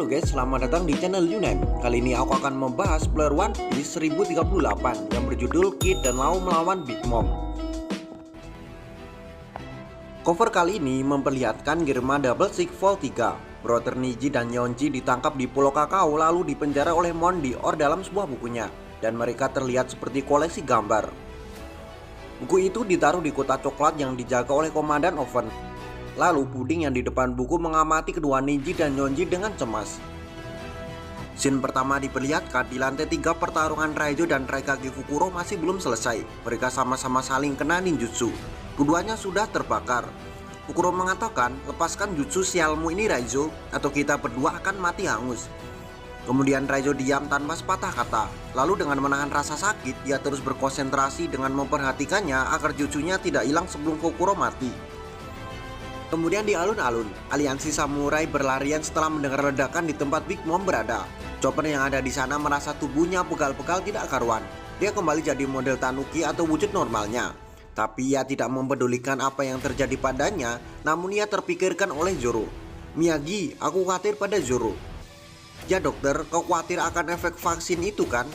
Halo guys, selamat datang di channel Yunem. Kali ini aku akan membahas player One Piece 1038 yang berjudul Kid dan Law melawan Big Mom. Cover kali ini memperlihatkan Germa Double Six Vol 3. Brother Niji dan Yonji ditangkap di Pulau Kakao lalu dipenjara oleh Mon Dior dalam sebuah bukunya, dan mereka terlihat seperti koleksi gambar. Buku itu ditaruh di kotak coklat yang dijaga oleh Komandan Oven. Lalu Puding yang di depan buku mengamati kedua Niji dan Yonji dengan cemas. Scene pertama diperlihatkan di lantai 3 pertarungan Raizo dan Raikage Fukuro masih belum selesai. Mereka sama-sama saling kena ninjutsu. Keduanya sudah terbakar. Fukuro mengatakan, lepaskan jutsu sialmu ini Raizo, atau kita berdua akan mati hangus. Kemudian Raizo diam tanpa sepatah kata. Lalu dengan menahan rasa sakit, dia terus berkonsentrasi dengan memperhatikannya agar jutsunya tidak hilang sebelum Fukuro mati. Kemudian di alun-alun, aliansi samurai berlarian setelah mendengar ledakan di tempat Big Mom berada. Chopper yang ada di sana merasa tubuhnya pegal-pegal tidak karuan. Dia kembali jadi model tanuki atau wujud normalnya. Tapi ia tidak mempedulikan apa yang terjadi padanya, namun ia terpikirkan oleh Zoro. Miyagi, aku khawatir pada Zoro. Ya dokter, kau khawatir akan efek vaksin itu kan?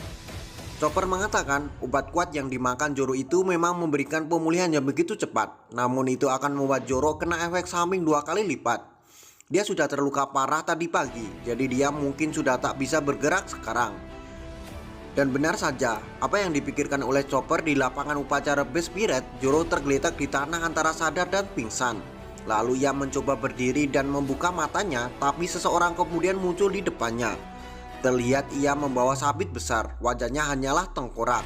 Chopper mengatakan obat kuat yang dimakan Zoro itu memang memberikan pemulihan yang begitu cepat. Namun itu akan membuat Zoro kena efek samping 2 kali lipat. Dia sudah terluka parah tadi pagi, jadi dia mungkin sudah tak bisa bergerak sekarang. Dan benar saja, apa yang dipikirkan oleh Chopper di lapangan upacara Best Spirit, Zoro tergeletak di tanah antara sadar dan pingsan. Lalu ia mencoba berdiri dan membuka matanya, tapi seseorang kemudian muncul di depannya. Terlihat ia membawa sabit besar, wajahnya hanyalah tengkorak.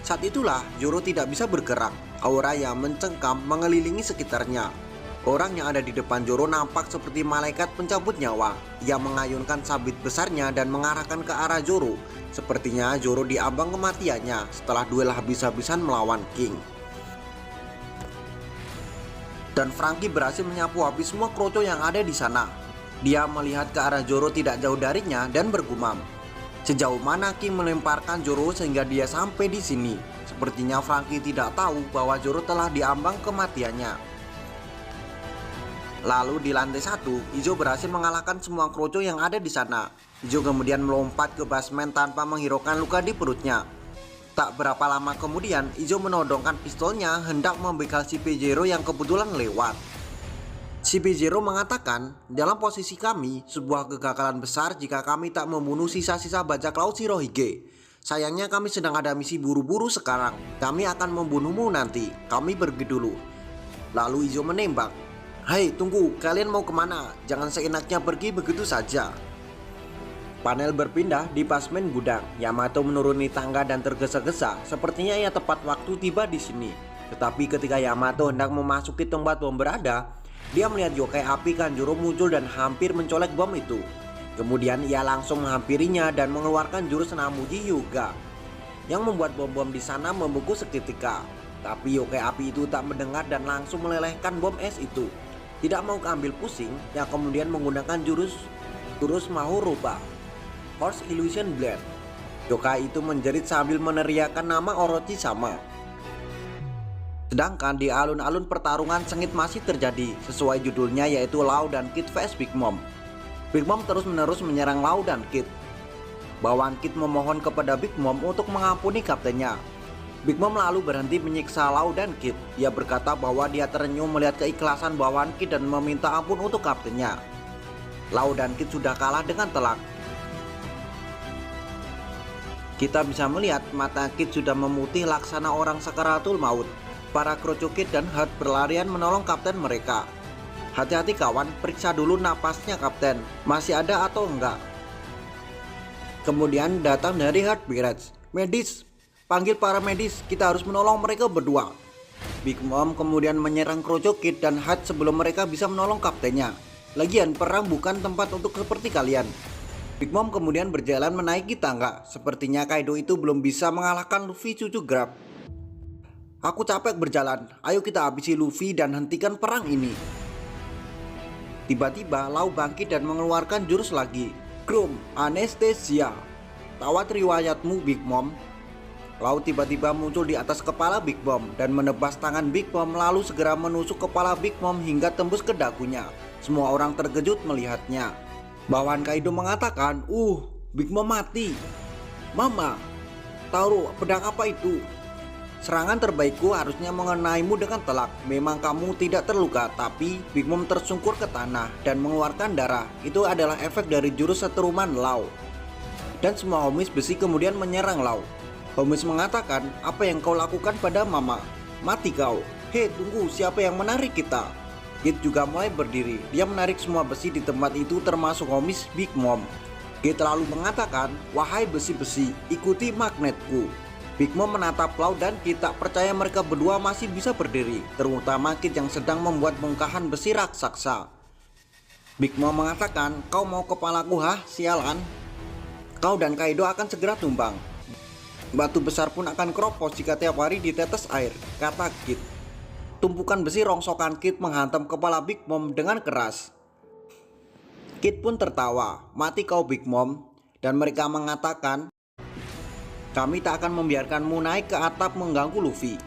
Saat itulah Zoro tidak bisa bergerak. Aura yang mencengkam mengelilingi sekitarnya. Orang yang ada di depan Zoro nampak seperti malaikat pencabut nyawa. Ia mengayunkan sabit besarnya dan mengarahkan ke arah Zoro. Sepertinya Zoro diambang kematiannya setelah duel habis-habisan melawan King. Dan Franky berhasil menyapu habis semua kroco yang ada di sana. Dia melihat ke arah Zoro tidak jauh darinya dan bergumam. Sejauh mana King melemparkan Zoro sehingga dia sampai di sini? Sepertinya Franky tidak tahu bahwa Zoro telah diambang kematiannya. Lalu di lantai 1, Izo berhasil mengalahkan semua kroco yang ada di sana. Izo kemudian melompat ke basement tanpa menghiraukan luka di perutnya. Tak berapa lama kemudian, Izo menodongkan pistolnya hendak membegal si P0 yang kebetulan lewat. Si P0 mengatakan, dalam posisi kami, sebuah kegagalan besar jika kami tak membunuh sisa-sisa bajak laut Shirohige. Sayangnya kami sedang ada misi buru-buru sekarang. Kami akan membunuhmu nanti. Kami pergi dulu. Lalu Izo menembak. Hei tunggu, kalian mau kemana? Jangan seenaknya pergi begitu saja. Panel berpindah di basement gudang. Yamato menuruni tangga dan tergesa-gesa. Sepertinya ia tepat waktu tiba di sini. Tetapi ketika Yamato hendak memasuki tempat bom berada, dia melihat yokai api Kanjuro muncul dan hampir mencolek bom itu. Kemudian ia langsung menghampirinya dan mengeluarkan jurus Namuji Hyuga yang membuat bom-bom di sana membeku seketika. Tapi yokai api itu tak mendengar dan langsung melelehkan bom es itu. Tidak mau keambil pusing, yang kemudian menggunakan jurus Mahoruba, Horse Illusion Blade. Yokai itu menjerit sambil meneriakkan nama Orochi-sama. Sedangkan di alun-alun pertarungan sengit masih terjadi, sesuai judulnya yaitu Law dan Kid vs Big Mom. Big Mom terus-menerus menyerang Law dan Kid. Bawaan Kid memohon kepada Big Mom untuk mengampuni kaptennya. Big Mom lalu berhenti menyiksa Law dan Kid. Ia berkata bahwa dia terenyuh melihat keikhlasan bawaan Kid dan meminta ampun untuk kaptennya. Law dan Kid sudah kalah dengan telak. Kita bisa melihat mata Kid sudah memutih laksana orang sakaratul maut. Para kroco Kid dan Heart berlarian menolong kapten mereka. Hati-hati kawan, periksa dulu napasnya kapten, masih ada atau enggak. Kemudian datang dari Heart Pirates. Medis, panggil para medis, kita harus menolong mereka berdua. Big Mom kemudian menyerang kroco Kid dan Heart sebelum mereka bisa menolong kaptennya. Lagian perang bukan tempat untuk seperti kalian. Big Mom kemudian berjalan menaiki tangga. Sepertinya Kaido itu belum bisa mengalahkan Luffy cucu Grab. Aku capek berjalan, ayo kita habisi Luffy dan hentikan perang ini. Tiba-tiba Law bangkit dan mengeluarkan jurus lagi. Grum, Anestesia. Tawat riwayatmu Big Mom. Law tiba-tiba muncul di atas kepala Big Mom dan menebas tangan Big Mom lalu segera menusuk kepala Big Mom hingga tembus ke dagunya. Semua orang terkejut melihatnya. Bawahan Kaido mengatakan, Big Mom mati. Mama, tahu pedang apa itu? Serangan terbaikku harusnya mengenaimu dengan telak. Memang kamu tidak terluka, tapi Big Mom tersungkur ke tanah dan mengeluarkan darah. Itu adalah efek dari jurus seteruman Law. Dan semua homies besi kemudian menyerang Law. Homies mengatakan, apa yang kau lakukan pada Mama? Mati kau. Hei, tunggu, siapa yang menarik kita? Kid juga mulai berdiri. Dia menarik semua besi di tempat itu termasuk homies Big Mom. Kid lalu mengatakan, wahai besi-besi, ikuti magnetku. Big Mom menatap Law dan Kid tak percaya mereka berdua masih bisa berdiri, terutama Kid yang sedang membuat bongkahan besi raksasa. Big Mom mengatakan, kau mau kepalaku sialan? Kau dan Kaido akan segera tumbang. Batu besar pun akan keropos jika tiap hari ditetes air, kata Kid. Tumpukan besi rongsokan Kid menghantam kepala Big Mom dengan keras. Kid pun tertawa, mati kau Big Mom, dan mereka mengatakan, kami tak akan membiarkanmu naik ke atap mengganggu Luffy.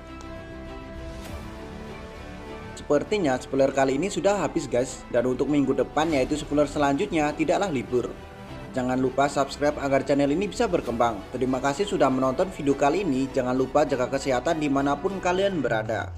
Sepertinya spoiler kali ini sudah habis guys, dan untuk minggu depan yaitu spoiler selanjutnya tidaklah libur. Jangan lupa subscribe agar channel ini bisa berkembang. Terima kasih sudah menonton video kali ini, jangan lupa jaga kesehatan dimanapun kalian berada.